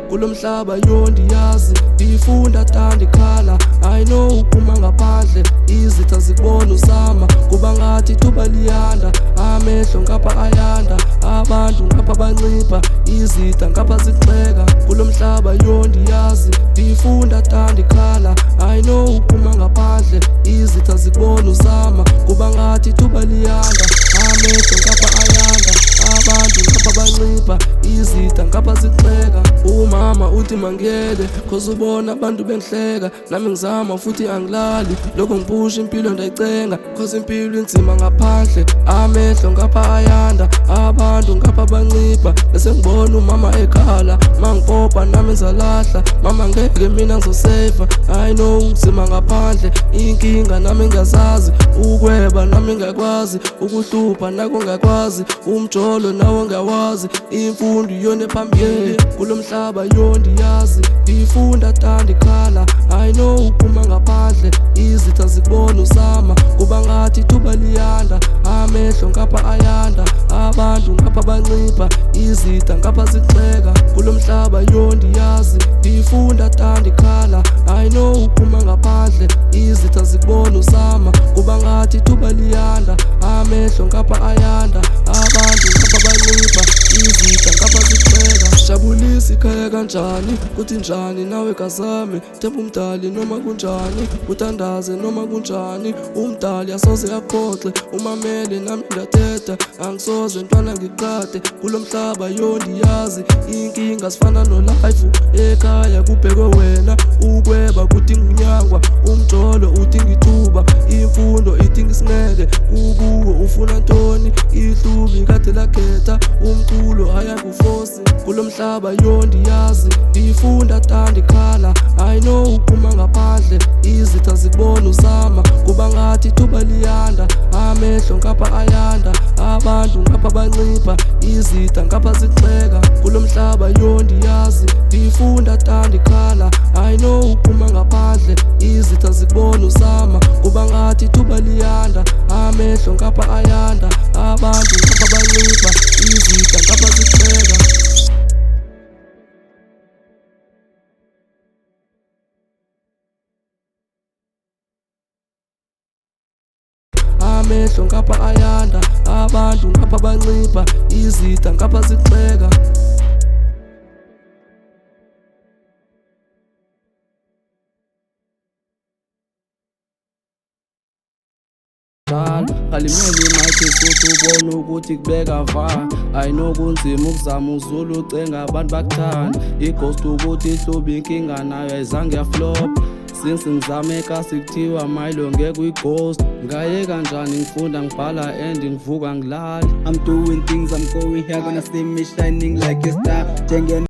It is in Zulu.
Kulomhlaba yondiyazi, ngifunda ndikhala. I know uphuma ngaphandle, izitha zikubona uzama. Kuba ngathi ithuba liyanda, amehlo ngapha ayanda. Abantu ngapha bancipha, izitha ngapha zigxeka. Kulomhlaba yondiyazi, ngifunda ndikhala. I know uphuma ngaphandle, izitha zikubona uzama. Kuba ngathi ithuba liyanda, amehlo ngapha ayanda. Abantu ngapha bancipha, izitha ngapha zigxeka. Umama uthi mangiyeke, cause ubona abantu bengihleka. Nami ngizama futhi angilali, lokho ngiphusha impilo ndayicenga. Cause impilo inzima ngaphandle, amehlo ngapha ayanda. Abantu ngapha bancipha, bese ngibona umama ekhala. Mangipopa nami ngizalahla, mama ngeke mina ngizoseva. I know ngizima ngaphandle, inkinga nami ngazazi. Ukweba nami ngakwazi, ukuhlupha nako ngakwazi. Umjolo nawo ngawazi, imfundo iyona phambili. Kulomhlaba yondiyazi, ngifunda ndikhala. I know uphuma ngaphandle, izitha zikubona uzama. Kuba ngathi ithuba liyanda, amehlo ngapha ayanda. Abantu ngapha bancipha, izitha ngapha zigxeka. Kulomhlaba yondiyazi, ngifunda ndikhala. I know uphuma ngaphandle, izitha zikubona uzama. Kuba ngathi ithuba liyanda, amehlo ngapha ayanda. Abantu ngapha bancipha, izitha ngapha zigxeka. Jabulisa ikhaya kanjani, kuthi njani nawe kazami. Themba umdali noma kunjani, uthandaze noma kunjani. Umdali asoze akhoxe, umamele nami ngathetha. Angisoze ntwana ngiqade, kulomhlaba yondiyazi. Inkinga zifana no-life, ekhaya kubhekwe wena. Ukweba kudinga unyangwa, umjolo udinga ithuba. Imfundo idinga isineke, kukuwe ufuna ntoni. Ihlubi kade lakhetha, umculo ayakufosi. Kulomhlaba yondiyazi, ngifunda ndikhala. I know uphuma ngaphandle, izitha zikubona uzama. Kuba ngathi ithuba liyanda, amehlo ngapha ayanda. Abantu ngapha bancipha, izitha ngapha zigxeka. Kulomhlaba yondiyazi, ngifunda ndikhala. I know uphuma ngaphandle, izitha zikubona uzama. Kuba ngathi ithuba liyanda, amehlo ngapha ayanda. Abantu ngapha bancipha, izitha ngapha zigxeka. Amehlo ngapha ayanda, abantu ngapha bancipha, izitha ngapha zigxeka. Kalimele imayithi futhi ubone ukuthi kubeka va. I know kunzima ukuzama uzulu ucenga abantu bakuthanda. I-ghost ukuthi ihluba inkinga nayo ayizange yaflop. Since ngizame kasi kuthiwa Milo ngeke uyi-ghost. Ngaye kanjani ngifunda ngibhala and ngivuka ngilali. I'm doing things, I'm going here, gonna see me shining like a star.